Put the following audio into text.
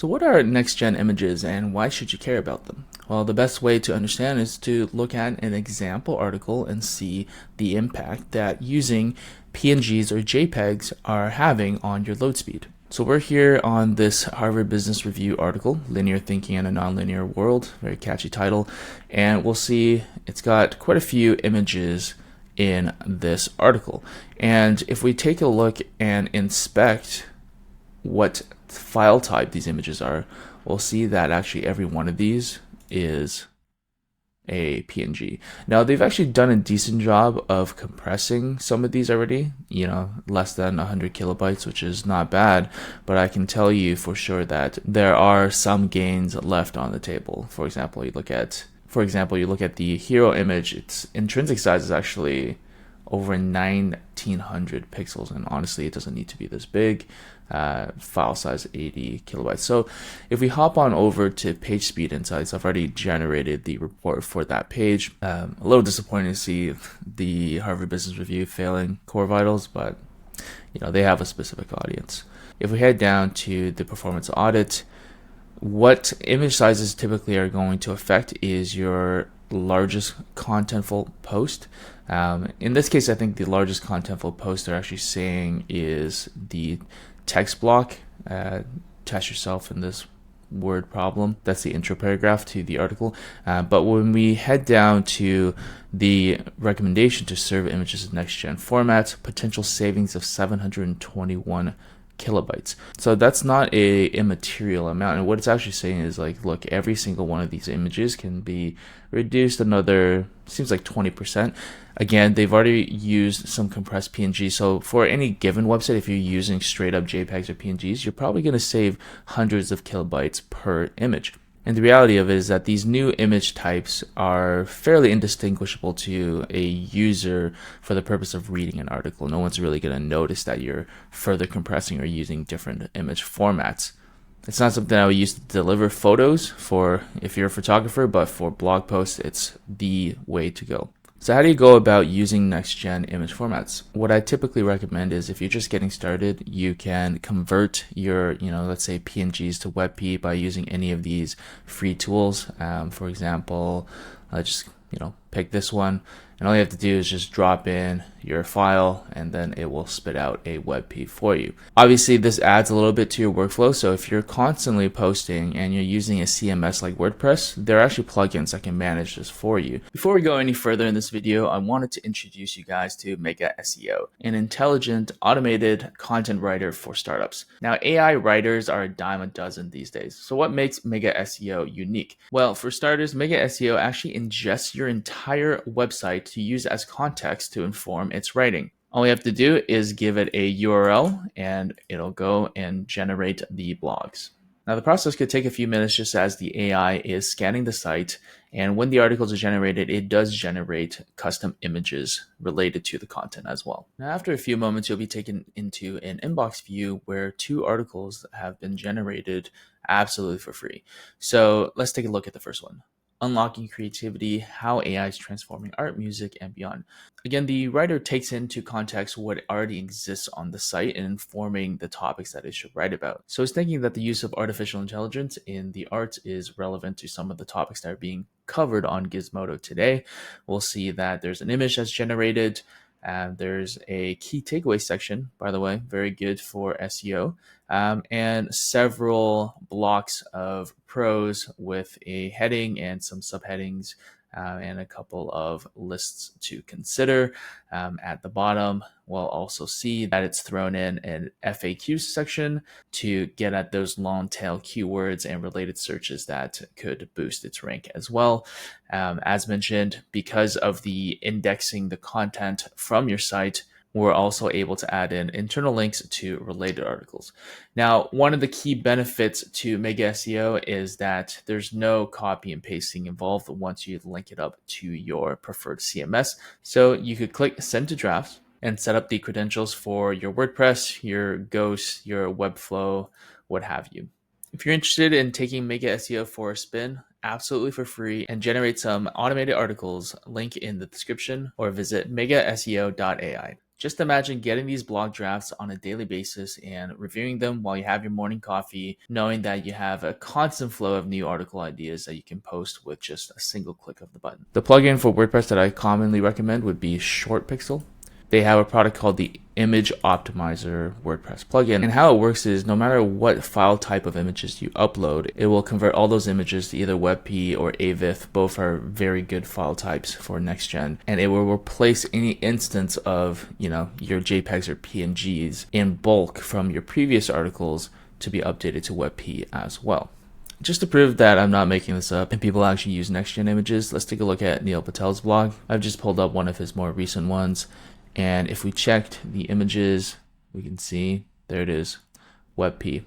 So what are next-gen images and why should you care about them? Well, the best way to understand is to look at an example article and see the impact that using PNGs or JPEGs are having on your load speed. So we're here on this Harvard Business Review article, Linear Thinking in a Nonlinear World, very catchy title, and we'll see it's got quite a few images in this article. And if we take a look and inspect what file type these images are, we'll see that actually every one of these is a PNG. Now they've actually done a decent job of compressing some of these already, less than 100 kilobytes, which is not bad, but I can tell you for sure that there are some gains left on the table. For example, you look at the hero image, its intrinsic size is actually over 1900 pixels, and honestly it doesn't need to be this big. File size 80 kilobytes. So if we hop on over to page speed insights, I've already generated the report for that page. A little disappointing to see the Harvard Business Review failing core vitals, but they have a specific audience. If we head down to the performance audit, what image sizes typically are going to affect is your largest contentful post. In this case, I think the largest contentful post they're actually saying is the text block. Test yourself in this word problem. That's the intro paragraph to the article. But when we head down to the recommendation to serve images in next-gen formats, potential savings of 721 kilobytes. So that's not a immaterial amount. And what it's actually saying is like, look, every single one of these images can be reduced another, seems like 20%. Again, they've already used some compressed PNG. So for any given website, if you're using straight up JPEGs or PNGs, you're probably going to save hundreds of kilobytes per image. And the reality of it is that these new image types are fairly indistinguishable to a user for the purpose of reading an article. No one's really going to notice that you're further compressing or using different image formats. It's not something I would use to deliver photos for if you're a photographer, but for blog posts, it's the way to go. So how do you go about using next-gen image formats? What I typically recommend is if you're just getting started, you can convert your, let's say PNGs to WebP by using any of these free tools. For example, just, pick this one, and all you have to do is just drop in your file and then it will spit out a WebP for you. Obviously, this adds a little bit to your workflow. So if you're constantly posting and you're using a CMS like WordPress, there are actually plugins that can manage this for you. Before we go any further in this video, I wanted to introduce you guys to Mega SEO, an intelligent, automated content writer for startups. Now, AI writers are a dime a dozen these days. So what makes Mega SEO unique? Well, for starters, Mega SEO actually ingests your entire website to use as context to inform its writing. All you have to do is give it a URL and it'll go and generate the blogs. Now the process could take a few minutes just as the AI is scanning the site, and when the articles are generated, it does generate custom images related to the content as well. Now after a few moments, you'll be taken into an inbox view where 2 articles have been generated absolutely for free. So let's take a look at the first one. Unlocking Creativity, How AI is Transforming Art, Music, and Beyond. Again, the writer takes into context what already exists on the site and informing the topics that it should write about. So it's thinking that the use of artificial intelligence in the arts is relevant to some of the topics that are being covered on Gizmodo today. We'll see that there's an image that's generated, and there's a key takeaway section, by the way, very good for SEO, and several blocks of prose with a heading and some subheadings, and a couple of lists to consider. At the bottom, we'll also see that it's thrown in an FAQ section to get at those long tail keywords and related searches that could boost its rank as well. As mentioned, because of the indexing the content from your site, we're also able to add in internal links to related articles. Now, one of the key benefits to Mega SEO is that there's no copy and pasting involved once you link it up to your preferred CMS. So you could click Send to Drafts and set up the credentials for your WordPress, your Ghost, your Webflow, what have you. If you're interested in taking Mega SEO for a spin, absolutely for free, and generate some automated articles, link in the description or visit megaseo.ai. Just imagine getting these blog drafts on a daily basis and reviewing them while you have your morning coffee, knowing that you have a constant flow of new article ideas that you can post with just a single click of the button. The plugin for WordPress that I commonly recommend would be ShortPixel. They have a product called the Image Optimizer WordPress plugin. And how it works is no matter what file type of images you upload, it will convert all those images to either WebP or AVIF. Both are very good file types for next gen. And it will replace any instance of, your JPEGs or PNGs in bulk from your previous articles to be updated to WebP as well. Just to prove that I'm not making this up and people actually use next-gen images, let's take a look at Neil Patel's blog. I've just pulled up one of his more recent ones. And if we checked the images, we can see there it is, WebP.